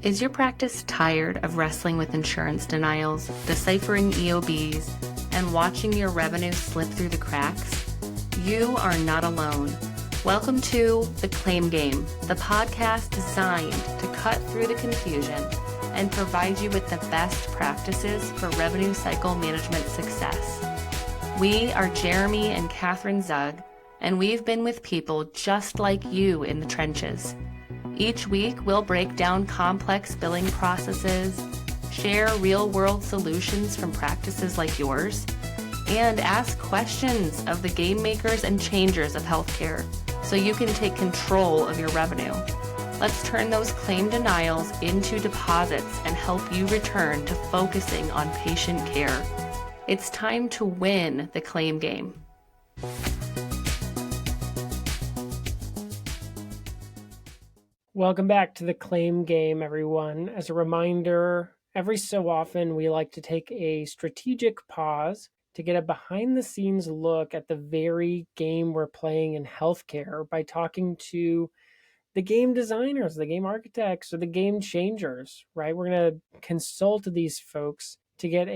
Is your practice tired of wrestling with insurance denials, deciphering EOBs, and watching your revenue slip through the cracks? You are not alone. Welcome to The Claim Game, the podcast designed to cut through the confusion and provide you with the best practices for revenue cycle management success. We are Jeremy and Catherine Zug, and we've been with people just like you in the trenches. Each week, we'll break down complex billing processes, share real-world solutions from practices like yours, and ask questions of the game makers and changers of healthcare so you can take control of your revenue. Let's turn those claim denials into deposits and help you return to focusing on patient care. It's time to win the claim game. Welcome back to the Claim Game, everyone. As a reminder, every so often we like to take a strategic pause to get a behind-the-scenes look at the very game we're playing in healthcare by talking to the game designers, the game architects, or the game changers, right? We're going to consult these folks to get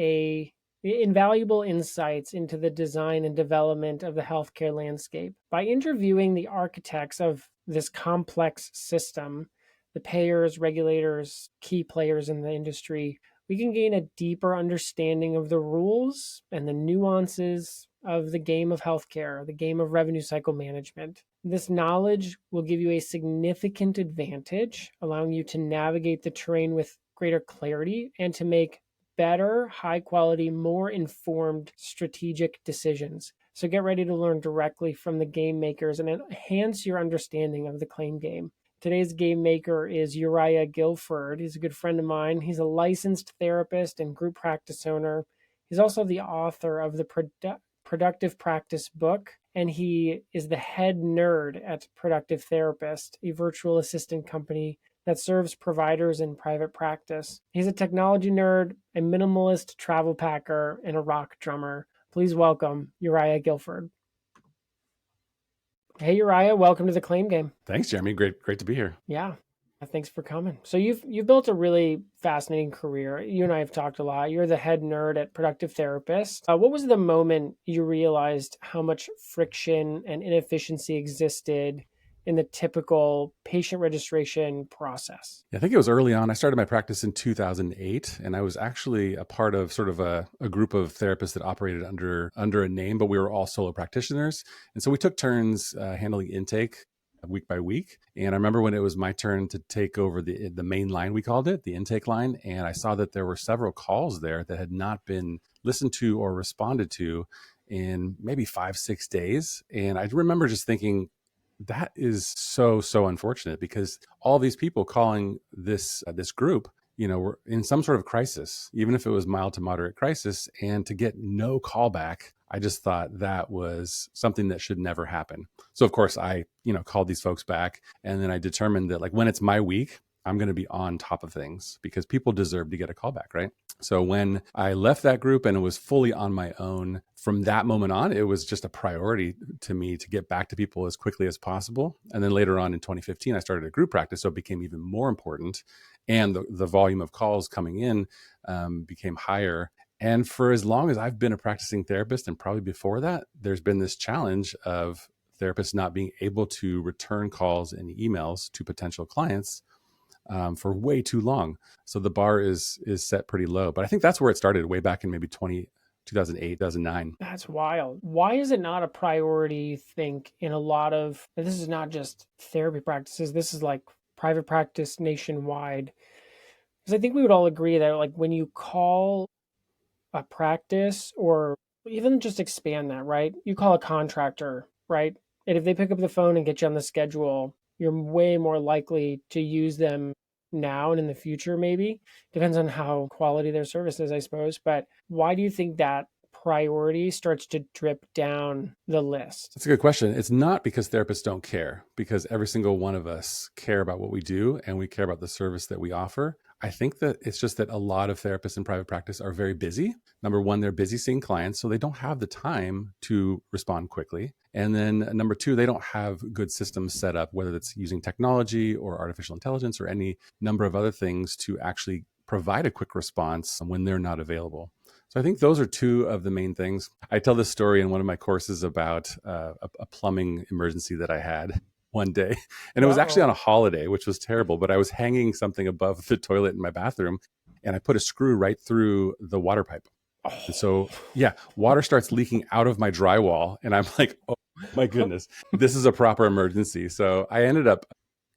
invaluable insights into the design and development of the healthcare landscape. By interviewing the architects of this complex system, the payers, regulators, key players in the industry, we can gain a deeper understanding of the rules and the nuances of the game of healthcare, the game of revenue cycle management. This knowledge will give you a significant advantage, allowing you to navigate the terrain with greater clarity and to make better, high quality, more informed strategic decisions. So get ready to learn directly from the game makers and enhance your understanding of the claim game. Today's game maker is Uriah Guilford. He's a good friend of mine. He's a licensed therapist and group practice owner. He's also the author of the Productive Practice book, and he is the head nerd at Productive Therapist, a virtual assistant company that serves providers in private practice. He's a technology nerd, a minimalist travel packer, and a rock drummer. Please welcome Uriah Guilford. Hey, Uriah, welcome to the Claim Game. Thanks, Jeremy. Great to be here. Yeah, thanks for coming. So you've built a really fascinating career. You and I have talked a lot. You're the head nerd at Productive Therapist. What was the moment you realized how much friction and inefficiency existed in the typical patient registration process? I think it was early on. I started my practice in 2008, and I was actually a part of sort of a group of therapists that operated under a name, but we were all solo practitioners. And so we took turns handling intake week by week. And I remember when it was my turn to take over the main line, we called it, the intake line. And I saw that there were several calls there that had not been listened to or responded to in maybe 5-6 days. And I remember just thinking, that is so unfortunate, because all these people calling this group, were in some sort of crisis, even if it was mild to moderate crisis, and to get no callback, I just thought that was something that should never happen. So of course I, called these folks back, and then I determined that when it's my week, I'm going to be on top of things because people deserve to get a callback, right? So when I left that group and it was fully on my own, from that moment on, it was just a priority to me to get back to people as quickly as possible. And then later on in 2015, I started a group practice, so it became even more important. And the volume of calls coming in became higher. And for as long as I've been a practicing therapist, and probably before that, there's been this challenge of therapists not being able to return calls and emails to potential clients for way too long. So the bar is set pretty low. But I think that's where it started, way back in maybe 2008, 2009. That's wild. Why is it not a priority, you think, in a lot of, and this is not just therapy practices, this is like private practice nationwide? Because I think we would all agree that when you call a practice, or even just expand that, right? You call a contractor, right? And if they pick up the phone and get you on the schedule, you're way more likely to use them now and in the future, maybe. Depends on how quality their service is, I suppose. But why do you think that priority starts to drip down the list? That's a good question. It's not because therapists don't care, because every single one of us care about what we do and we care about the service that we offer. I think that it's just that a lot of therapists in private practice are very busy. Number one, they're busy seeing clients, so they don't have the time to respond quickly. And then number two, they don't have good systems set up, whether it's using technology or artificial intelligence or any number of other things to actually provide a quick response when they're not available. So I think those are two of the main things. I tell this story in one of my courses about a plumbing emergency that I had one day. And it was actually on a holiday, which was terrible, but I was hanging something above the toilet in my bathroom and I put a screw right through the water pipe. And so, water starts leaking out of my drywall. And I'm like, oh my goodness, this is a proper emergency. So I ended up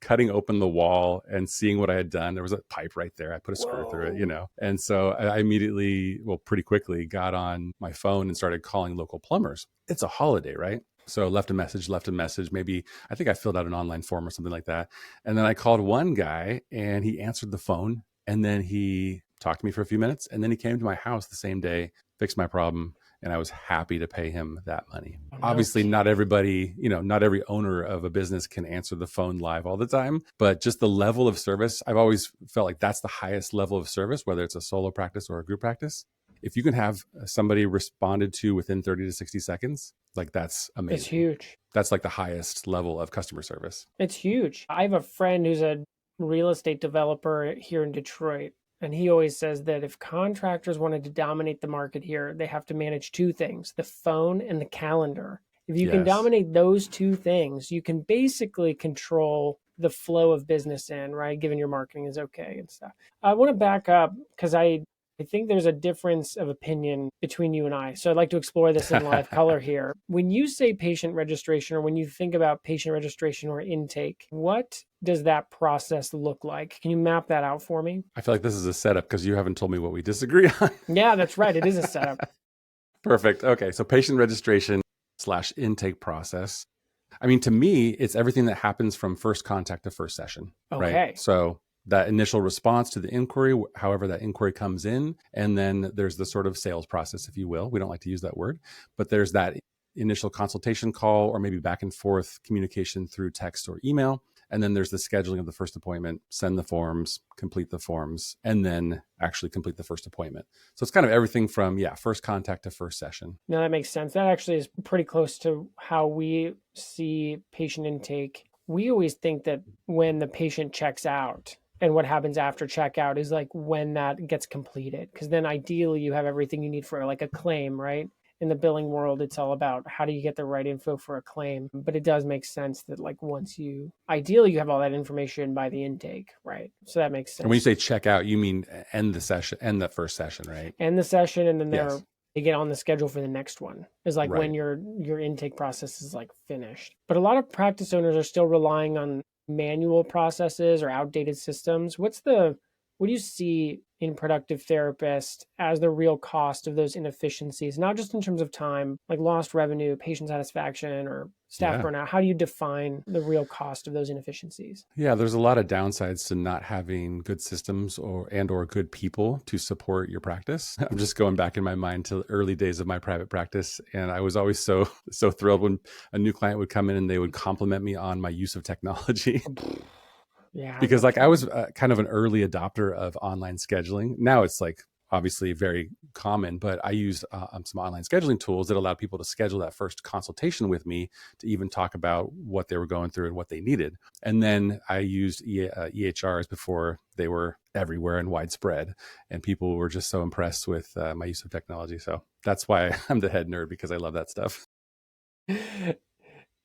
cutting open the wall and seeing what I had done. There was a pipe right there. I put a screw through it, And so I immediately, pretty quickly got on my phone and started calling local plumbers. It's a holiday, right? So left a message, maybe I think I filled out an online form or something like that. And then I called one guy and he answered the phone and then he talked to me for a few minutes. And then he came to my house the same day, fixed my problem. And I was happy to pay him that money. Obviously, not everybody, not every owner of a business can answer the phone live all the time, but just the level of service, I've always felt like that's the highest level of service, whether it's a solo practice or a group practice. If you can have somebody responded to within 30 to 60 seconds, like that's amazing. It's huge. That's like the highest level of customer service. It's huge. I have a friend who's a real estate developer here in Detroit. And he always says that if contractors wanted to dominate the market here, they have to manage two things, the phone and the calendar. If you can dominate those two things, you can basically control the flow of business in, right? Given your marketing is okay and stuff. I want to back up because I think there's a difference of opinion between you and I. So I'd like to explore this in live color here. When you say patient registration, or when you think about patient registration or intake, what does that process look like? Can you map that out for me? I feel like this is a setup because you haven't told me what we disagree on. Yeah, that's right. It is a setup. Perfect. Okay. So patient registration / intake process. I mean, to me, it's everything that happens from first contact to first session. Okay. Right? So that initial response to the inquiry, however that inquiry comes in, and then there's the sort of sales process, if you will. We don't like to use that word, but there's that initial consultation call or maybe back and forth communication through text or email. And then there's the scheduling of the first appointment, send the forms, complete the forms, and then actually complete the first appointment. So it's kind of everything from, first contact to first session. No, that makes sense. That actually is pretty close to how we see patient intake. We always think that when the patient checks out, and what happens after checkout is like when that gets completed. Because then ideally you have everything you need for like a claim, right? In the billing world, it's all about how do you get the right info for a claim. But it does make sense that like ideally you have all that information by the intake, right? So that makes sense. And when you say checkout, you mean end the session, end the first session, right? End the session, and then they get on the schedule for the next one. Is like when your intake process is like finished. But a lot of practice owners are still relying on manual processes or outdated systems. What do you see in productive therapists as the real cost of those inefficiencies, not just in terms of time, like lost revenue, patient satisfaction, or staff burnout? How do you define the real cost of those inefficiencies? Yeah, there's a lot of downsides to not having good systems or good people to support your practice. I'm just going back in my mind to the early days of my private practice. And I was always so thrilled when a new client would come in and they would compliment me on my use of technology. Yeah, because like I was kind of an early adopter of online scheduling. Now it's like obviously very common, but I used some online scheduling tools that allowed people to schedule that first consultation with me to even talk about what they were going through and what they needed. And then I used EHRs before they were everywhere and widespread. And people were just so impressed with my use of technology. So that's why I'm the head nerd, because I love that stuff.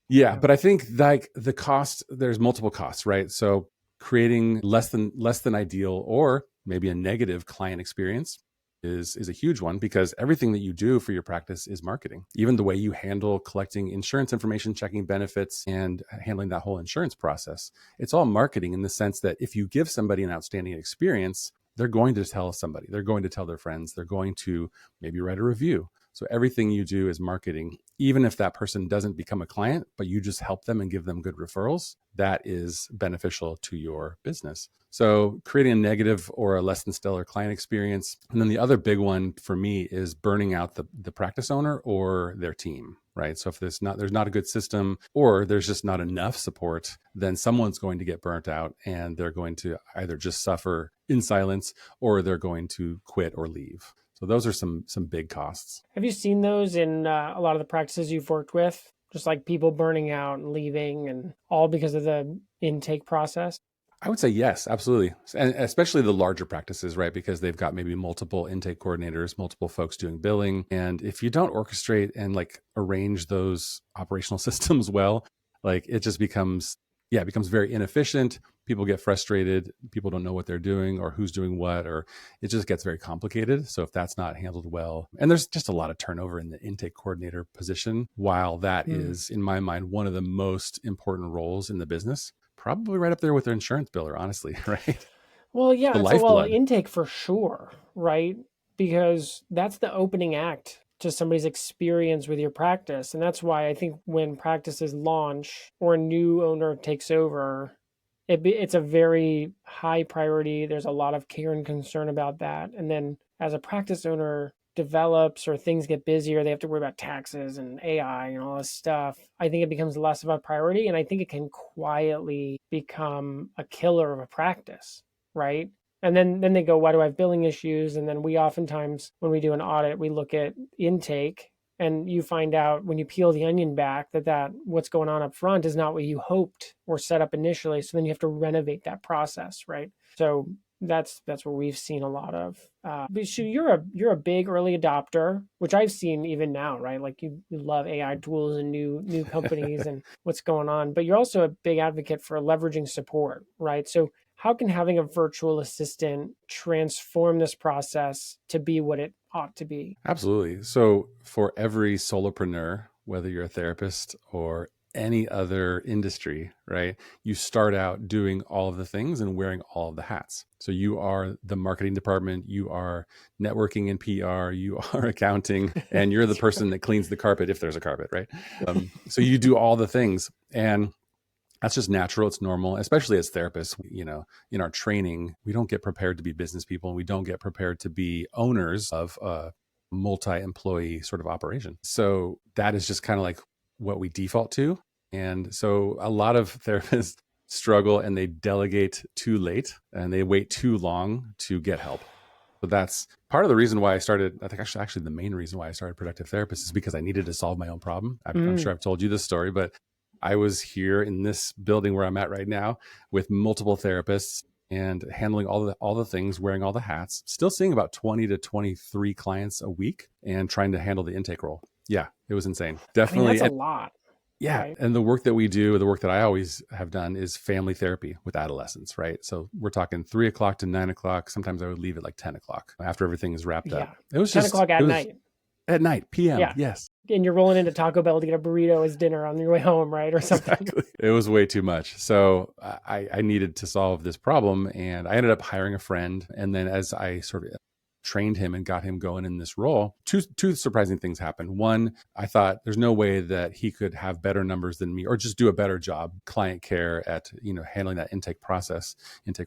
Yeah, but I think like the cost, there's multiple costs, right? So creating less than ideal or maybe a negative client experience is a huge one, because everything that you do for your practice is marketing. Even the way you handle collecting insurance information, checking benefits, and handling that whole insurance process, it's all marketing in the sense that if you give somebody an outstanding experience, they're going to tell somebody, they're going to tell their friends, they're going to maybe write a review. So everything you do is marketing. Even if that person doesn't become a client, but you just help them and give them good referrals, that is beneficial to your business. So creating a negative or a less than stellar client experience. And then the other big one for me is burning out the practice owner or their team, right? So if there's not a good system or there's just not enough support, then someone's going to get burnt out and they're going to either just suffer in silence or they're going to quit or leave. So those are some big costs. Have you seen those in a lot of the practices you've worked with? Just like people burning out and leaving, and all because of the intake process? I would say yes, absolutely. And especially the larger practices, right? Because they've got maybe multiple intake coordinators, multiple folks doing billing. And if you don't orchestrate and like arrange those operational systems well, like it just becomes very inefficient. People get frustrated. People don't know what they're doing or who's doing what, or it just gets very complicated. So if that's not handled well, and there's just a lot of turnover in the intake coordinator position, while that is, in my mind, one of the most important roles in the business, probably right up there with their insurance biller, honestly, right? Well, yeah, The it's well, lifeblood. intake for sure, right? Because that's the opening act to somebody's experience with your practice. And that's why I think when practices launch or a new owner takes over, it's a very high priority. There's a lot of care and concern about that. And then as a practice owner develops or things get busier, they have to worry about taxes and AI and all this stuff. I think it becomes less of a priority. And I think it can quietly become a killer of a practice, right? And then they go, why do I have billing issues? And then we oftentimes, when we do an audit, we look at intake, and you find out when you peel the onion back that what's going on up front is not what you hoped or set up initially. So then you have to renovate that process, right? So that's what we've seen a lot of. But so you're a big early adopter, which I've seen even now, right? Like you love AI tools and new companies and what's going on. But you're also a big advocate for leveraging support, right? So how can having a virtual assistant transform this process to be what it ought to be? Absolutely. So for every solopreneur, whether you're a therapist or any other industry, right? You start out doing all of the things and wearing all of the hats. So you are the marketing department, you are networking and PR, you are accounting, and you're the person that cleans the carpet if there's a carpet, right? So you do all the things. And that's just natural. It's normal, especially as therapists. In our training, we don't get prepared to be business people, and we don't get prepared to be owners of a multi-employee sort of operation. So that is just kind of like what we default to. And so a lot of therapists struggle and they delegate too late and they wait too long to get help. So that's part of the reason why I started, I think actually the main reason why I started Productive Therapist is because I needed to solve my own problem. I'm sure I've told you this story, but I was here in this building where I'm at right now with multiple therapists and handling all the things, wearing all the hats, still seeing about 20 to 23 clients a week and trying to handle the intake role. Yeah, it was insane. Definitely. I mean, that's a lot. Yeah. Right. And the work that we do, the work that I always have done is family therapy with adolescents, right? So we're talking 3 o'clock to 9 o'clock. Sometimes I would leave at like 10 o'clock after everything is wrapped up. It was 10 o'clock at night. At night, PM. Yeah. Yes. And you're rolling into Taco Bell to get a burrito as dinner on your way home, right? Or something. Exactly. It was way too much. So I needed to solve this problem and I ended up hiring a friend. And then as I sort of trained him and got him going in this role, two surprising things happened. One, I thought there's no way that he could have better numbers than me or just do a better job client care at, handling that intake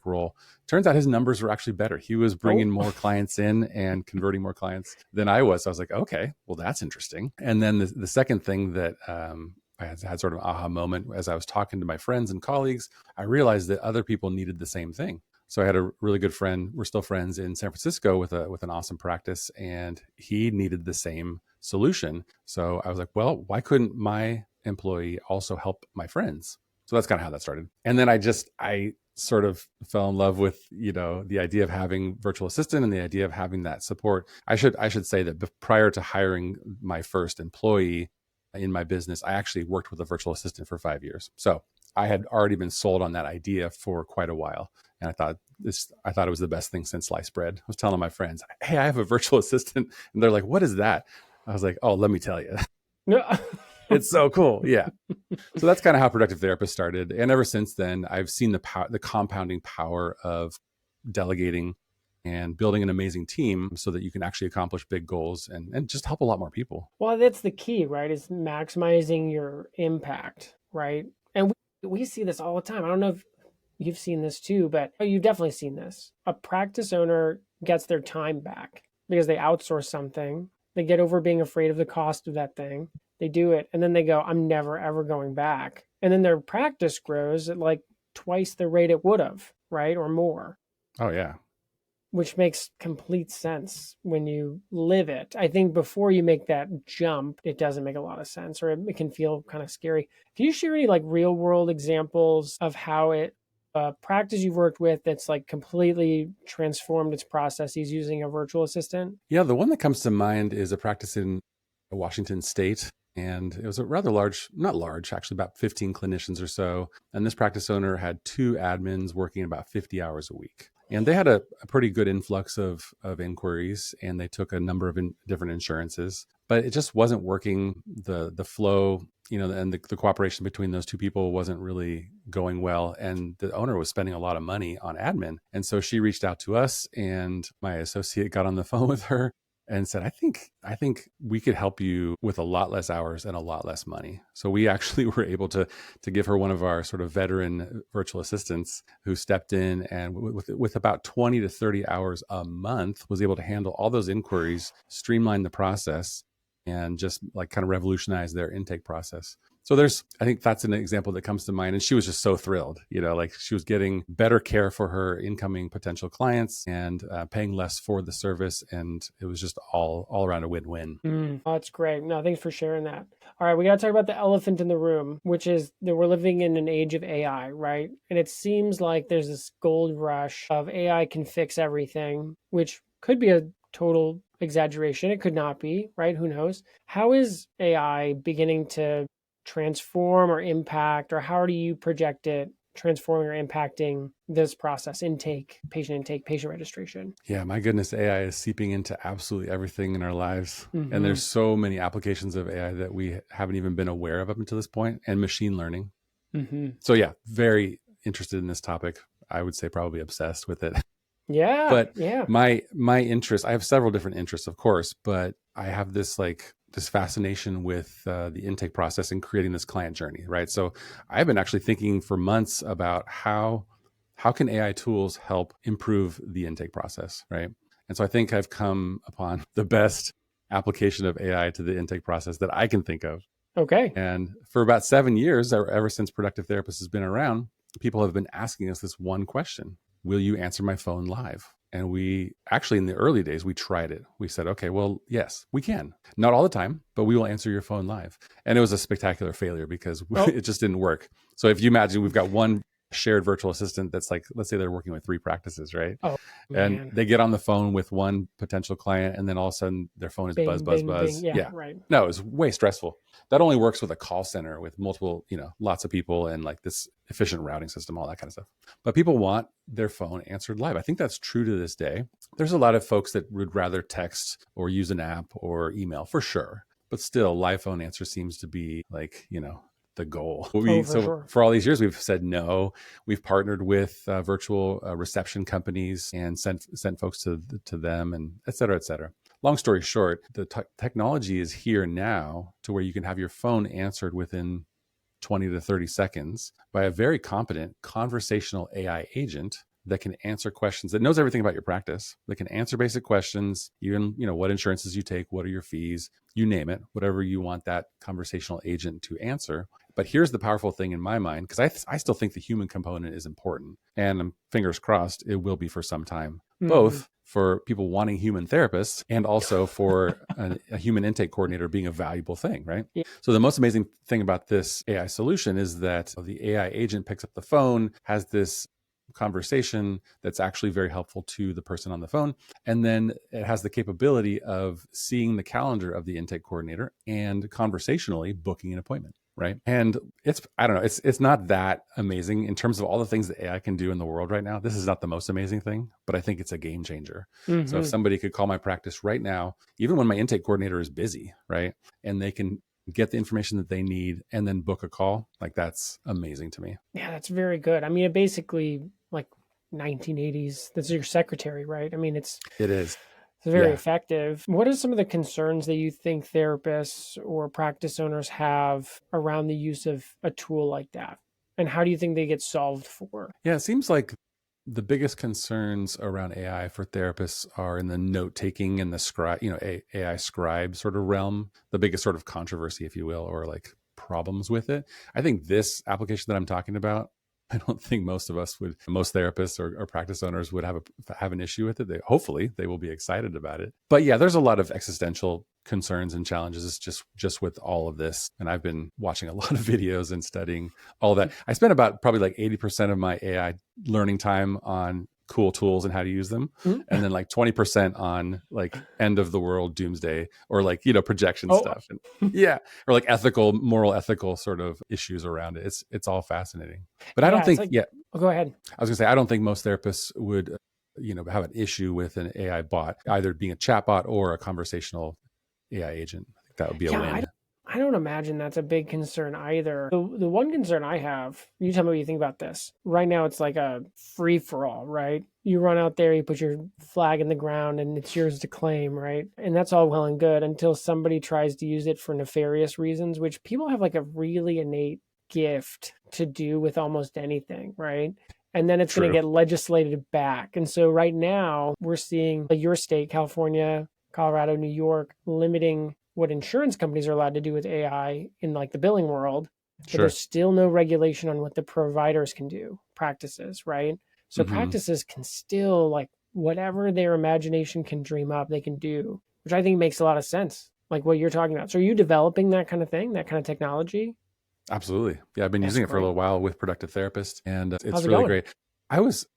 role. Turns out his numbers were actually better. He was bringing more clients in and converting more clients than I was. So I was like, okay, well, that's interesting. And then the second thing that I had sort of an aha moment as I was talking to my friends and colleagues, I realized that other people needed the same thing. So I had a really good friend, we're still friends in San Francisco with an awesome practice, and he needed the same solution. So I was like, well, why couldn't my employee also help my friends? So that's kind of how that started. And then I sort of fell in love with, the idea of having virtual assistant and the idea of having that support. I should say that prior to hiring my first employee in my business, I actually worked with a virtual assistant for 5 years. So I had already been sold on that idea for quite a while. And I thought it was the best thing since sliced bread. I was telling my friends, hey, I have a virtual assistant. And they're like, what is that? I was like, oh, let me tell you. It's so cool. Yeah. So that's kind of how Productive Therapist started. And ever since then, I've seen the compounding power of delegating and building an amazing team so that you can actually accomplish big goals and just help a lot more people. Well, that's the key, right? Is maximizing your impact, right? And we see this all the time. I don't know if you've seen this too, but you've definitely seen this. A practice owner gets their time back because they outsource something. They get over being afraid of the cost of that thing. They do it, and then they go, I'm never, ever going back. And then their practice grows at like twice the rate it would have, right? Or more, Oh, yeah. which makes complete sense when you live it. I think before you make that jump, it doesn't make a lot of sense, or it can feel kind of scary. Can you share any like real world examples of how practice you've worked with that's like completely transformed its processes using a virtual assistant? Yeah, the one that comes to mind is a practice in Washington State. And it was a rather large, not large, actually about 15 clinicians or so. And this practice owner had 2 admins working about 50 hours a week. And they had a pretty good influx of inquiries, and they took a number of different insurances, but it just wasn't working. The flow, and the cooperation between those 2 people wasn't really going well. And the owner was spending a lot of money on admin. And so she reached out to us, and my associate got on the phone with her and said, I think we could help you with a lot less hours and a lot less money. So we actually were able to give her one of our sort of veteran virtual assistants who stepped in and with about 20 to 30 hours a month was able to handle all those inquiries, streamline the process, and just like kind of revolutionize their intake process. So I think that's an example that comes to mind. And she was just so thrilled, like she was getting better care for her incoming potential clients and paying less for the service. And it was just all around a win-win. Oh, that's great. No, thanks for sharing that. All right, we got to talk about the elephant in the room, which is that we're living in an age of AI, right? And it seems like there's this gold rush of AI can fix everything, which could be a total exaggeration. It could not be, right? Who knows? How is AI beginning to transform or impact, or how do you project it transforming or impacting this process, intake, patient registration? Yeah, my goodness, AI is seeping into absolutely everything in our lives. Mm-hmm. And there's so many applications of AI that we haven't even been aware of up until this point, and machine learning. Mm-hmm. So yeah, very interested in this topic. I would say probably obsessed with it. Yeah. But yeah. my interest, I have several different interests, of course, but I have this fascination with the intake process and creating this client journey, right? So I've been actually thinking for months about how can AI tools help improve the intake process, right? And so I think I've come upon the best application of AI to the intake process that I can think of. Okay. And for about 7 years, or ever since Productive Therapist has been around, people have been asking us this one question: will you answer my phone live? And we actually, in the early days, we tried it. We said, okay, well, yes, we can. Not all the time, but we will answer your phone live. And it was a spectacular failure because it just didn't work. So if you imagine we've got one shared virtual assistant that's like, let's say they're working with 3 practices, right? Oh, man. And they get on the phone with one potential client, and then all of a sudden their phone is Bing, buzz. bing. Yeah, right. No, it's way stressful. That only works with a call center with multiple, lots of people and like this efficient routing system, all that kind of stuff. But people want their phone answered live. I think that's true to this day. There's a lot of folks that would rather text or use an app or email for sure. But still, live phone answer seems to be like, the goal. For all these years, we've said no. We've partnered with virtual reception companies and sent folks to them, and et cetera, et cetera. Long story short, the technology is here now to where you can have your phone answered within 20 to 30 seconds by a very competent conversational AI agent that can answer questions, that knows everything about your practice, that can answer basic questions, even, what insurances you take, what are your fees, you name it, whatever you want that conversational agent to answer. But here's the powerful thing in my mind, because I still think the human component is important. And fingers crossed, it will be for some time, both for people wanting human therapists and also for a human intake coordinator being a valuable thing, right? Yeah. So the most amazing thing about this AI solution is that the AI agent picks up the phone, has this conversation that's actually very helpful to the person on the phone. And then it has the capability of seeing the calendar of the intake coordinator and conversationally booking an appointment. Right. And it's not that amazing in terms of all the things that AI can do in the world right now. This is not the most amazing thing, but I think it's a game changer. Mm-hmm. So if somebody could call my practice right now, even when my intake coordinator is busy, right, and they can get the information that they need and then book a call, like that's amazing to me. Yeah, that's very good. I mean, it basically like 1980s. That's your secretary, right? I mean, It is. it's very Yeah. effective. What are some of the concerns that you think therapists or practice owners have around the use of a tool like that? And how do you think they get solved for? Yeah. It seems like the biggest concerns around AI for therapists are in the note taking and the scribe, AI scribe sort of realm, the biggest sort of controversy, if you will, or like problems with it. I think this application that I'm talking about, I don't think most therapists or practice owners would have an issue with it. Hopefully they will be excited about it. But yeah, there's a lot of existential concerns and challenges. It's just with all of this. And I've been watching a lot of videos and studying all that. I spent about probably like 80% of my AI learning time on cool tools and how to use them, and then like 20% on like end of the world doomsday or like projection stuff, and yeah, or like moral ethical sort of issues around it. It's all fascinating, but I don't think go ahead. I was gonna say I don't think most therapists would have an issue with an AI bot either being a chatbot or a conversational AI agent. I think that would be a win. I don't imagine that's a big concern either. The one concern I have, you tell me what you think about this. Right now, it's like a free for all, right? You run out there, you put your flag in the ground, and it's yours to claim, right? And that's all well and good until somebody tries to use it for nefarious reasons, which people have like a really innate gift to do with almost anything, right? And then it's going to get legislated back. And so right now, we're seeing like your state, California, Colorado, New York, limiting what insurance companies are allowed to do with AI in like the billing world. But there's still no regulation on what the providers can do, practices, right? So practices can still like whatever their imagination can dream up, they can do, which I think makes a lot of sense. Like what you're talking about. So are you developing that kind of thing, that kind of technology? Absolutely. Yeah. I've been using it for a little while with Productive Therapist, and it's really great. I was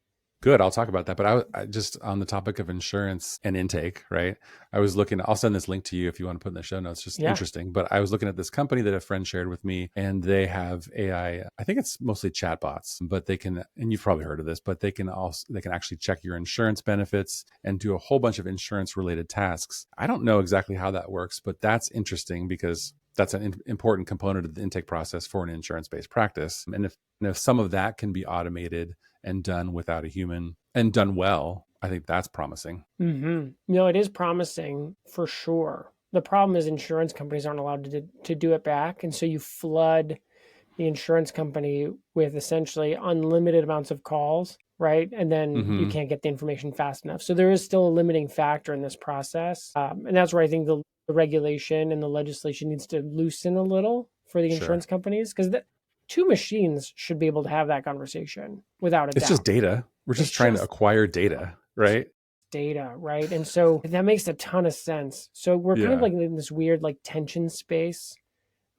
good. I'll talk about that. But I just on the topic of insurance and intake, right? I was looking, I'll send this link to you if you want to put in the show notes, just interesting. But I was looking at this company that a friend shared with me, and they have AI, I think it's mostly chatbots, but they can, and you've probably heard of this, but they can actually check your insurance benefits and do a whole bunch of insurance related tasks. I don't know exactly how that works, but that's interesting because that's an important component of the intake process for an insurance-based practice. And if some of that can be automated and done without a human and done well, I think that's promising. No, it is promising for sure. The problem is insurance companies aren't allowed to do it back. And so you flood the insurance company with essentially unlimited amounts of calls, right? And then you can't get the information fast enough. So there is still a limiting factor in this process. And that's where I think the regulation and the legislation needs to loosen a little for the insurance companies, because two machines should be able to have that conversation without a doubt. It's just data. We're just trying to acquire data, right? Data, right? And so that makes a ton of sense. So we're kind of like in this weird like tension space.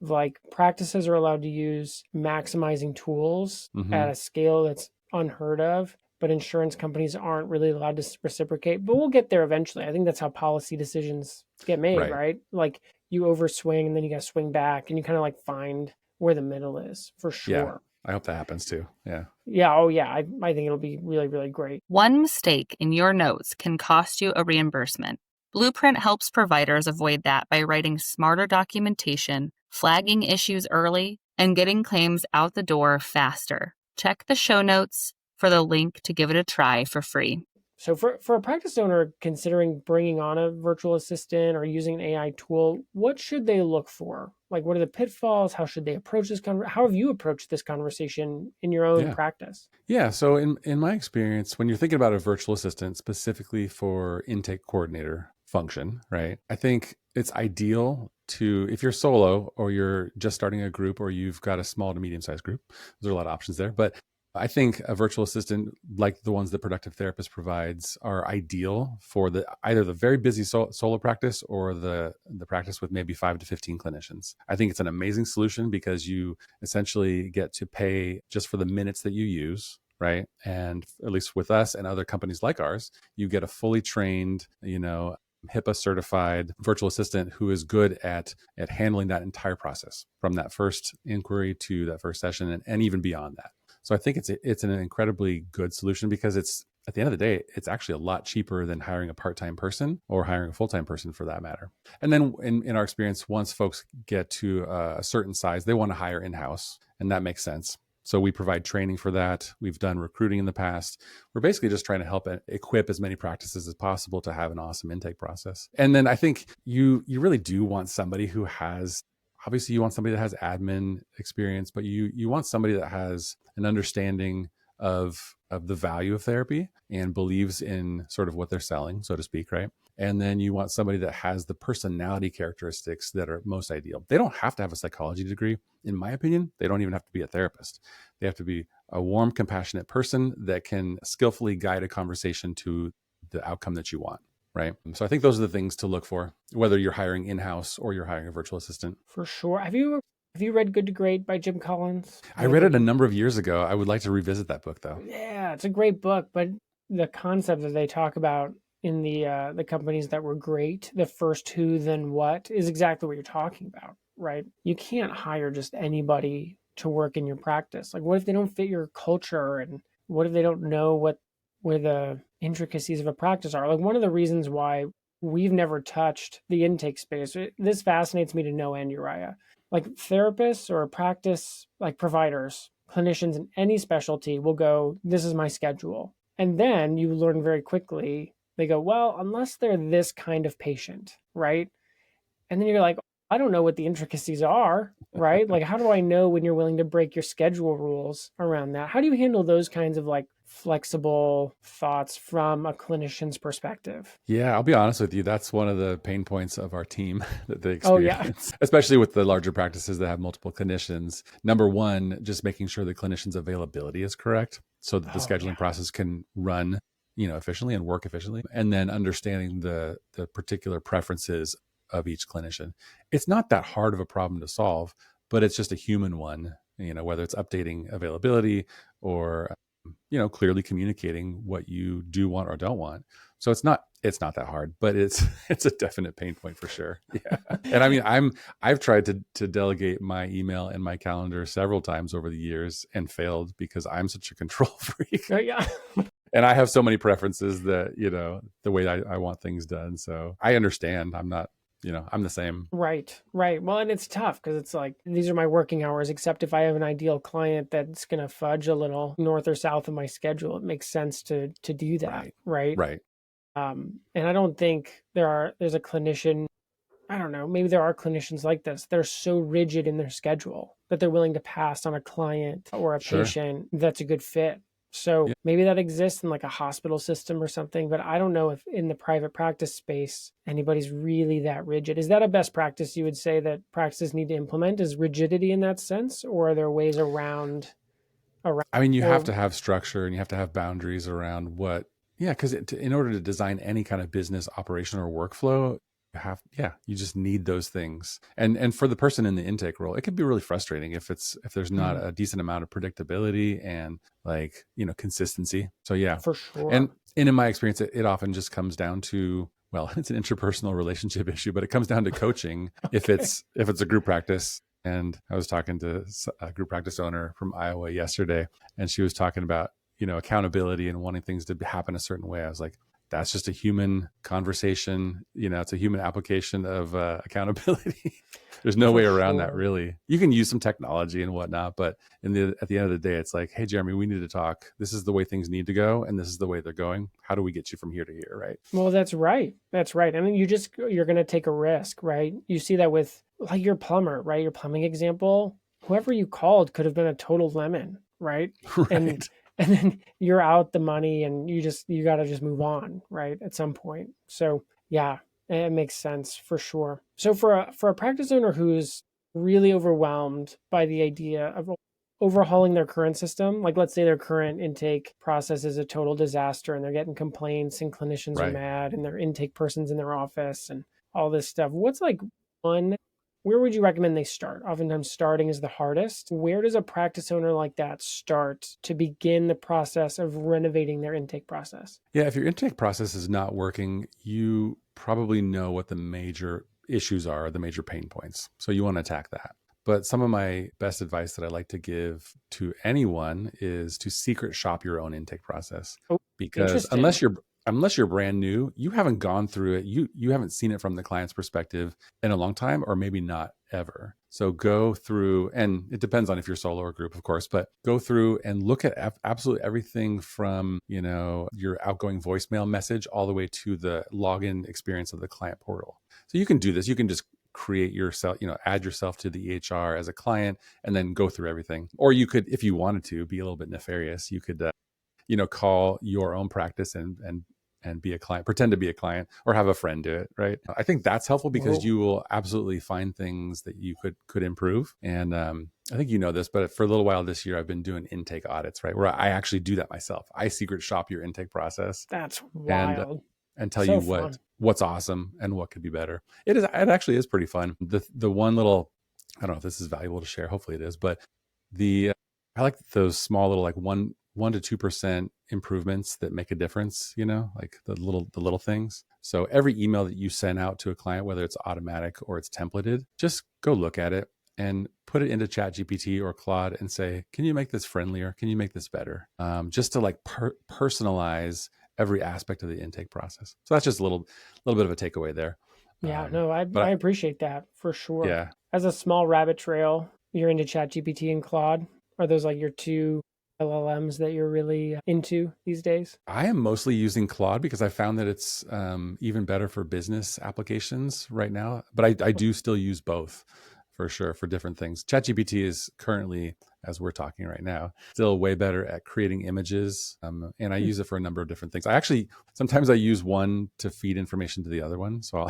Like practices are allowed to use maximizing tools at a scale that's unheard of, but insurance companies aren't really allowed to reciprocate. But we'll get there eventually. I think that's how policy decisions get made, right? Like you overswing and then you got to swing back, and you kind of like find where the middle is for sure. Yeah, I hope that happens too. Yeah. Yeah. Oh yeah. I think it'll be really, really great. One mistake in your notes can cost you a reimbursement. Blueprint helps providers avoid that by writing smarter documentation, flagging issues early, and getting claims out the door faster. Check the show notes for the link to give it a try for free. So for a practice owner considering bringing on a virtual assistant or using an AI tool, what should they look for? Like, what are the pitfalls? How should they approach this? How have you approached this conversation in your own practice? Yeah. So in my experience, when you're thinking about a virtual assistant specifically for intake coordinator function, right? I think it's ideal to, if you're solo or you're just starting a group or you've got a small to medium-sized group, there's a lot of options there. But I think a virtual assistant like the ones that Productive Therapist provides are ideal for either the very busy solo practice or the practice with maybe 5 to 15 clinicians. I think it's an amazing solution because you essentially get to pay just for the minutes that you use, right? And at least with us and other companies like ours, you get a fully trained, HIPAA certified virtual assistant who is good at handling that entire process from that first inquiry to that first session and even beyond that. So I think it's an incredibly good solution because it's, at the end of the day, it's actually a lot cheaper than hiring a part-time person or hiring a full-time person for that matter. And then in our experience, once folks get to a certain size, they want to hire in-house, and that makes sense. So we provide training for that. We've done recruiting in the past. We're basically just trying to help equip as many practices as possible to have an awesome intake process. And then I think you really do want somebody who has, obviously you want somebody that has admin experience, but you want somebody that has an understanding of the value of therapy and believes in sort of what they're selling, so to speak, right? And then you want somebody that has the personality characteristics that are most ideal. They don't have to have a psychology degree. In my opinion, they don't even have to be a therapist. They have to be a warm, compassionate person that can skillfully guide a conversation to the outcome that you want, right? So I think those are the things to look for, whether you're hiring in-house or you're hiring a virtual assistant. For sure. Have you read Good to Great by Jim Collins? I read it a number of years ago. I would like to revisit that book, though. Yeah, it's a great book, but the concept that they talk about in the companies that were great, the first who, then what, is exactly what you're talking about, right? You can't hire just anybody to work in your practice. Like, what if they don't fit your culture, and what if they don't know where the intricacies of a practice are? Like, one of the reasons why we've never touched the intake space, this fascinates me to no end, Uriah. Like, therapists or practice, like providers, clinicians in any specialty will go, this is my schedule. And then you learn very quickly, they go, well, unless they're this kind of patient, right? And then you're like, I don't know what the intricacies are, right? Like, how do I know when you're willing to break your schedule rules around that? How do you handle those kinds of like flexible thoughts from a clinician's perspective? Yeah, I'll be honest with you. That's one of the pain points of our team that they Oh, yeah. experience, especially with the larger practices that have multiple clinicians. Number one, just making sure the clinician's availability is correct so that the scheduling process can run, efficiently and work efficiently. And then understanding the particular preferences of each clinician. It's not that hard of a problem to solve, but it's just a human one, whether it's updating availability or clearly communicating what you do want or don't want. So it's not that hard, but it's a definite pain point for sure. Yeah. And I mean, I've tried to delegate my email and my calendar several times over the years and failed because I'm such a control freak. Yeah. And I have so many preferences that, the way I want things done. So I understand. I'm not, I'm the same. Right. Well, and it's tough because it's like, these are my working hours, except if I have an ideal client that's going to fudge a little north or south of my schedule, it makes sense to do that. Right. And I don't think there's a clinician, I don't know, maybe there are clinicians like this. They're so rigid in their schedule that they're willing to pass on a client or a patient that's a good fit. So maybe that exists in like a hospital system or something, but I don't know if in the private practice space, anybody's really that rigid. Is that a best practice you would say that practices need to implement, is rigidity in that sense? Or are there ways around? I mean, you have to have structure and you have to have boundaries around because in order to design any kind of business operation or workflow, you just need those things. And for the person in the intake role, it could be really frustrating if there's not a decent amount of predictability and consistency. So yeah, for sure. And in my experience, it often just comes down to, well, it's an interpersonal relationship issue, but it comes down to coaching. If it's a group practice. And I was talking to a group practice owner from Iowa yesterday, and she was talking about, accountability and wanting things to happen a certain way. I was like, that's just a human conversation. It's a human application of accountability. There's no way around that, really. You can use some technology and whatnot, but at the end of the day, it's like, hey, Jeremy, we need to talk. This is the way things need to go, and this is the way they're going. How do we get you from here to here, right? Well, that's right. I mean, you're going to take a risk, right? You see that with like your plumber, right? Your plumbing example, whoever you called could have been a total lemon, right? Right. And then you're out the money and you got to just move on, right? At some point. So yeah, it makes sense for sure. So for a practice owner who's really overwhelmed by the idea of overhauling their current system, like let's say their current intake process is a total disaster and they're getting complaints and clinicians are mad and their intake person's in their office and all this stuff. What's like where would you recommend they start? Oftentimes starting is the hardest. Where does a practice owner like that start to begin the process of renovating their intake process? Yeah, if your intake process is not working, you probably know what the major issues are, the major pain points. So you want to attack that. But some of my best advice that I like to give to anyone is to secret shop your own intake process. Because unless unless you're brand new, you haven't gone through it. You haven't seen it from the client's perspective in a long time, or maybe not ever. So go through, and it depends on if you're solo or group, of course, but go through and look at absolutely everything from, your outgoing voicemail message all the way to the login experience of the client portal. So you can do this. You can just create yourself, add yourself to the EHR as a client and then go through everything. Or you could, if you wanted to be a little bit nefarious, you could, call your own practice and be a client, pretend to be a client, or have a friend do it. Right. I think that's helpful because Whoa. you will absolutely find things that you could improve. And I think you know this, but for a little while this year, I've been doing intake audits, right? Where I actually do that myself. I secret shop your intake process That's and wild. tell So you fun. what's awesome and what could be better. It actually is pretty fun. The one little, I don't know if this is valuable to share. Hopefully it is, but I like those small little, like 1 to 2% improvements that make a difference, like the little things. So every email that you send out to a client, whether it's automatic or it's templated, just go look at it and put it into ChatGPT or Claude and say, can you make this friendlier? Can you make this better? Just to like personalize every aspect of the intake process. So that's just a little bit of a takeaway there. Yeah, no, I But appreciate that for sure. yeah, As a small rabbit trail, you're into ChatGPT and Claude. Are those like your two LLMs that you're really into these days? I am mostly using Claude because I found that it's even better for business applications right now. But I do still use both for sure for different things. ChatGPT is currently, as we're talking right now, still way better at creating images. And I use it for a number of different things. Sometimes I use one to feed information to the other one. So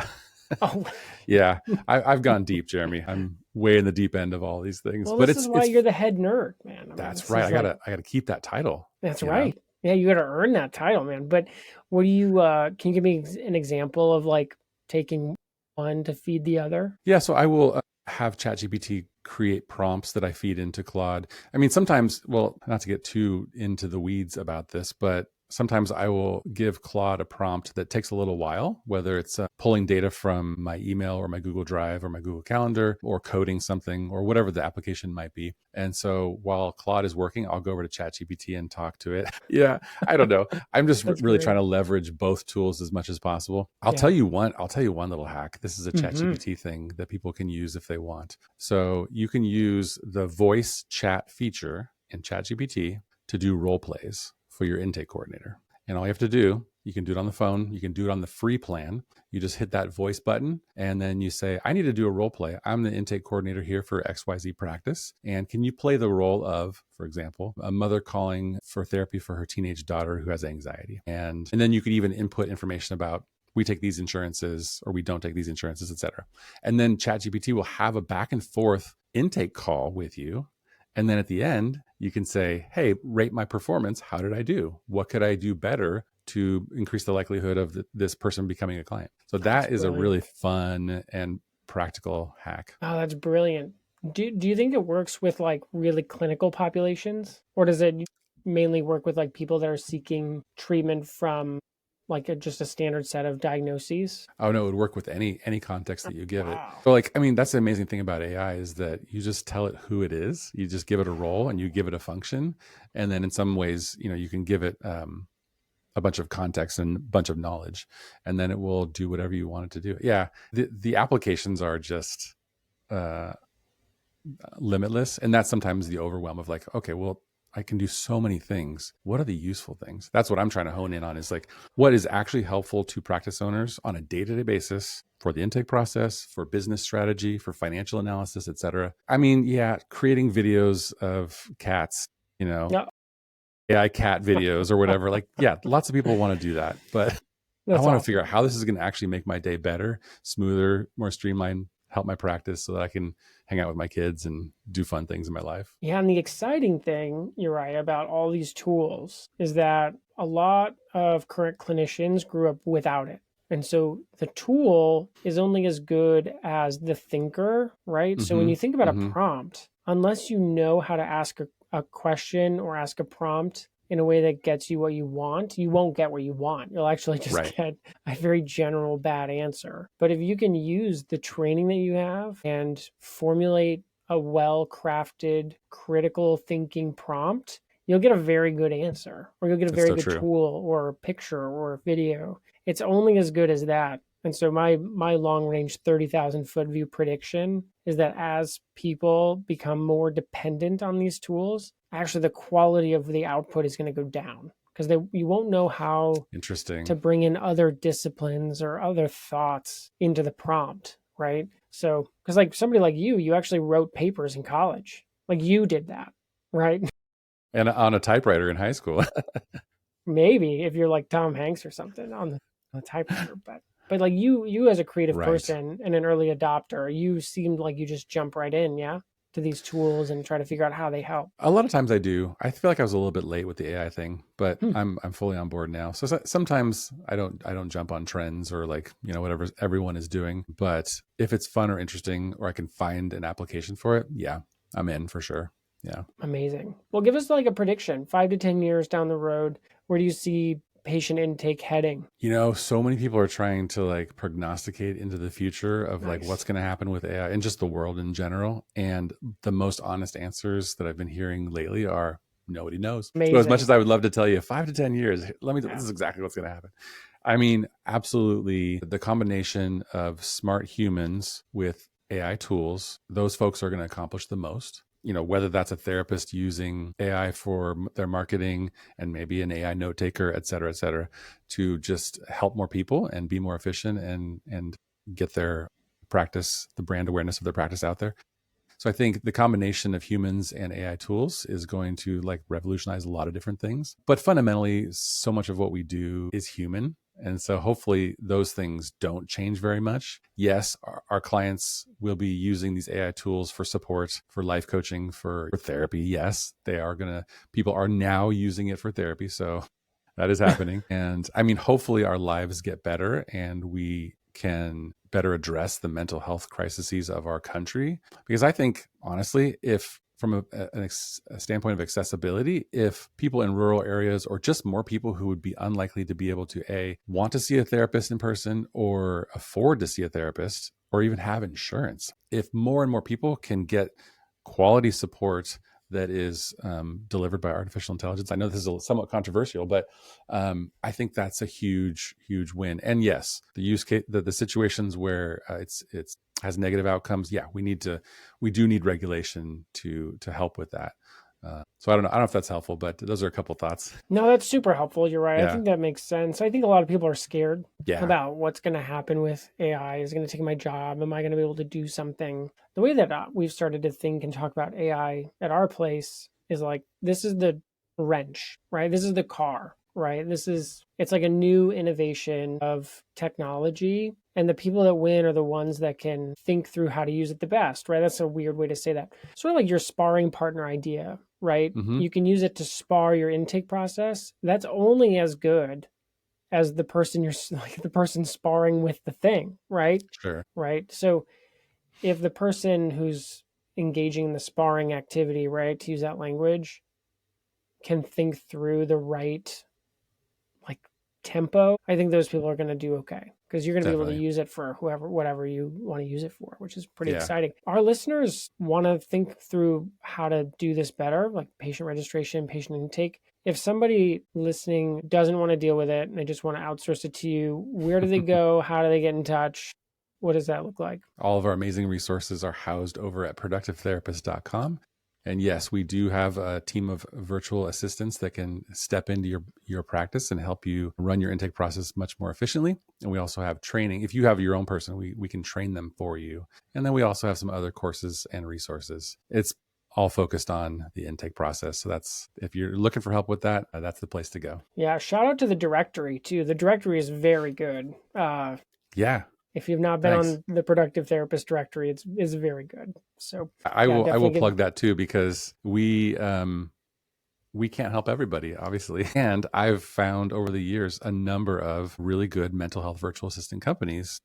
Oh, yeah, I've gone deep, Jeremy. I'm way in the deep end of all these things, well, but this is why you're the head nerd, man. I mean, that's this right. is like, I gotta keep that title. that's right. Yeah, you got to earn that title, man. But what do you, can you give me an example of like taking one to feed the other? Yeah, so I will have ChatGPT create prompts that I feed into Claude. I mean, sometimes, well, not to get too into the weeds about this, but sometimes I will give Claude a prompt that takes a little while, whether it's pulling data from my email or my Google Drive or my Google Calendar or coding something or whatever the application might be. And so while Claude is working, I'll go over to ChatGPT and talk to it. Yeah, I don't know. I'm just That's really great. trying to leverage both tools as much as possible. I'll Yeah. tell you one little hack. This is a Mhm. ChatGPT thing that people can use if they want. So you can use the voice chat feature in ChatGPT to do role plays for your intake coordinator. And all you have to do, you can do it on the phone, you can do it on the free plan. You just hit that voice button and then you say, I need to do a role play. I'm the intake coordinator here for XYZ practice. And can you play the role of, for example, a mother calling for therapy for her teenage daughter who has anxiety? And then you could even input information about, we take these insurances or we don't take these insurances, et cetera. And then ChatGPT will have a back and forth intake call with you. And then at the end, you can say, hey, rate my performance. How did I do? What could I do better to increase the likelihood of this person becoming a client? So that is a really fun and practical hack. Oh, that's brilliant. Do you think it works with like really clinical populations, or does it mainly work with like people that are seeking treatment from like just a standard set of diagnoses? Oh no, it would work with any context that you give it. Wow. So like, I mean, that's the amazing thing about AI is that you just tell it who it is. You just give it a role and you give it a function. And then in some ways, you can give it a bunch of context and a bunch of knowledge, and then it will do whatever you want it to do. Yeah. The applications are just limitless. And that's sometimes the overwhelm of like, okay, well, I can do so many things. What are the useful things? That's what I'm trying to hone in on, is like, what is actually helpful to practice owners on a day-to-day basis for the intake process, for business strategy, for financial analysis, et cetera. I mean, yeah, creating videos of cats, Yeah. AI cat videos or whatever. Like, yeah, lots of people want to do that, but I want to figure out how this is going to actually make my day better, smoother, more streamlined, help my practice so that I can hang out with my kids and do fun things in my life. Yeah, and the exciting thing, Uriah, about all these tools is that a lot of current clinicians grew up without it. And so the tool is only as good as the thinker, right? So when you think about a prompt, unless you know how to ask a question or ask a prompt in a way that gets you what you want, you won't get what you want. You'll actually just get a very general bad answer. But if you can use the training that you have and formulate a well-crafted critical thinking prompt, you'll get a very good answer, or you'll get a It's very so good true. tool or a picture or a video. It's only as good as that. And so my long range 30,000 foot view prediction is that as people become more dependent on these tools, actually the quality of the output is going to go down because you won't know how Interesting. to bring in other disciplines or other thoughts into the prompt, right? So, because like somebody like you actually wrote papers in college. Like you did that, right? And on a typewriter in high school. Maybe if you're like Tom Hanks or something on the typewriter, but like you as a creative Right. person and an early adopter, you seemed like you just jump right in, yeah, to these tools and try to figure out how they help. A lot of times I do. I feel like I was a little bit late with the AI thing, but Hmm. I'm fully on board now. So sometimes I don't jump on trends or like, whatever everyone is doing, but if it's fun or interesting or I can find an application for it, yeah, I'm in for sure. Yeah. Amazing. Well, give us like a prediction, 5 to 10 years down the road. Where do you see patient intake heading? So many people are trying to like prognosticate into the future of like what's Nice. going to happen with AI and just the world in general. And the most honest answers that I've been hearing lately are nobody knows. So as much Amazing. as I would love to tell you 5 to 10 years, Yeah. this is exactly what's going to happen. I mean, absolutely. The combination of smart humans with AI tools, those folks are going to accomplish the most. Whether that's a therapist using AI for their marketing and maybe an AI note taker, et cetera, to just help more people and be more efficient and get their practice, the brand awareness of their practice out there. So I think the combination of humans and AI tools is going to like revolutionize a lot of different things. But fundamentally, so much of what we do is human. And so hopefully those things don't change very much. Yes, our clients will be using these AI tools for support, for life coaching, for therapy. Yes, people are now using it for therapy. So that is happening. And I mean, hopefully our lives get better and we can better address the mental health crises of our country. Because I think, honestly, if from a standpoint of accessibility, if people in rural areas or just more people who would be unlikely to be able to want to see a therapist in person or afford to see a therapist or even have insurance, if more and more people can get quality support that is delivered by artificial intelligence. I know this is somewhat controversial, but I think that's a huge, huge win. And yes, the use case, the situations where it's has negative outcomes. Yeah, we do need regulation to help with that. So I don't know if that's helpful, but those are a couple thoughts. No, that's super helpful. You're right. I Yeah, think that makes sense. I think a lot of people are scared yeah. about what's going to happen with AI. Is it going to take my job? Am I going to be able to do something? The way that we've started to think and talk about AI at our place is like this is the wrench, right? This is the car, right? It's like a new innovation of technology. And the people that win are the ones that can think through how to use it the best, right? That's a weird way to say that. Sort of like your sparring partner idea, right? Mm-hmm. You can use it to spar your intake process. That's only as good as the person you're like the person sparring with the thing, right? Sure. Right. So if the person who's engaging in the sparring activity, right, to use that language, can think through the right like tempo, I think those people are going to do okay because you're going to be able to Definitely. use it for whatever you want to use it for, which is pretty Yeah. exciting. Our listeners want to think through how to do this better, like patient registration, patient intake. If somebody listening doesn't want to deal with it and they just want to outsource it to you, where do they go? How do they get in touch? What does that look like? All of our amazing resources are housed over at productivetherapist.com. And yes, we do have a team of virtual assistants that can step into your practice and help you run your intake process much more efficiently. And we also have training. If you have your own person, we can train them for you. And then we also have some other courses and resources. It's all focused on the intake process. So that's, if you're looking for help with that, that's the place to go. Yeah, shout out to the directory too. The directory is very good. Yeah. If you've not been Thanks. on the productive therapist directory, it's very good. So I yeah, will definitely get. plug that too, because we can't help everybody, obviously. And I've found over the years a number of really good mental health virtual assistant companies.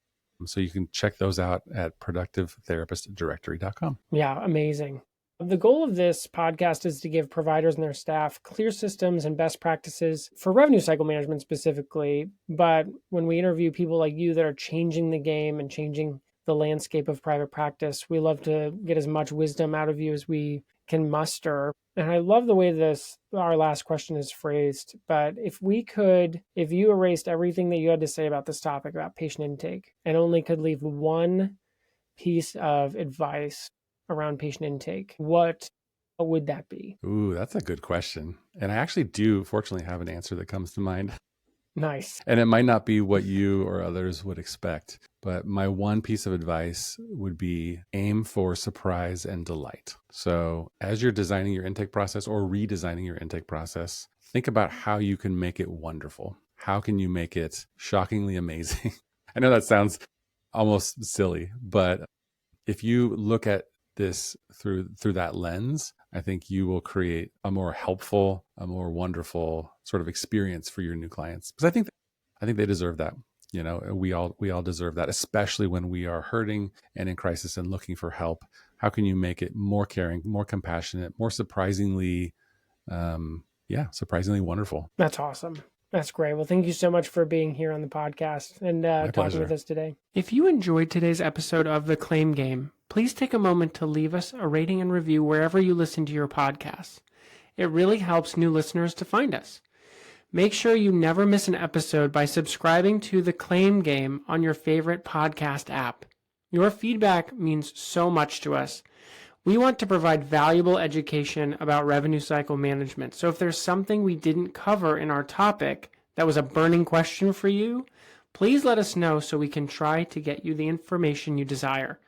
So you can check those out at productivetherapistdirectory.com. Yeah, amazing. The goal of this podcast is to give providers and their staff clear systems and best practices for revenue cycle management specifically. But when we interview people like you that are changing the game and changing the landscape of private practice, we love to get as much wisdom out of you as we can muster. And I love the way our last question is phrased, but if you erased everything that you had to say about this topic, about patient intake, and only could leave one piece of advice around patient intake, what would that be? Ooh, that's a good question. And I actually do fortunately have an answer that comes to mind. Nice. And it might not be what you or others would expect, but my one piece of advice would be aim for surprise and delight. So as you're designing your intake process or redesigning your intake process, think about how you can make it wonderful. How can you make it shockingly amazing? I know that sounds almost silly, but if you look at this through that lens, I think you will create a more helpful, a more wonderful sort of experience for your new clients. Because I think they deserve that. You know, we all deserve that, especially when we are hurting and in crisis and looking for help. How can you make it more caring, more compassionate, more surprisingly wonderful? That's awesome. That's great. Well, thank you so much for being here on the podcast and talking with us today. If you enjoyed today's episode of The Claim Game, please take a moment to leave us a rating and review wherever you listen to your podcasts. It really helps new listeners to find us. Make sure you never miss an episode by subscribing to The Claim Game on your favorite podcast app. Your feedback means so much to us. We want to provide valuable education about revenue cycle management. So if there's something we didn't cover in our topic that was a burning question for you, please let us know so we can try to get you the information you desire.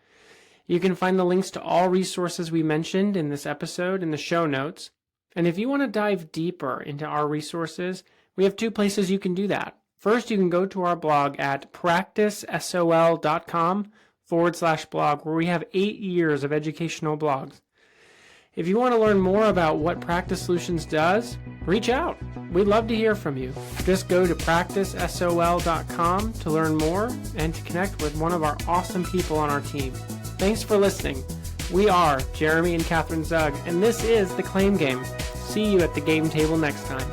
You can find the links to all resources we mentioned in this episode in the show notes. And if you want to dive deeper into our resources, we have two places you can do that. First, you can go to our blog at practicesol.com/blog, where we have 8 years of educational blogs. If you want to learn more about what Practice Solutions does, reach out. We'd love to hear from you. Just go to practicesol.com to learn more and to connect with one of our awesome people on our team. Thanks for listening. We are Jeremy and Catherine Zug, and this is The Claim Game. See you at the game table next time.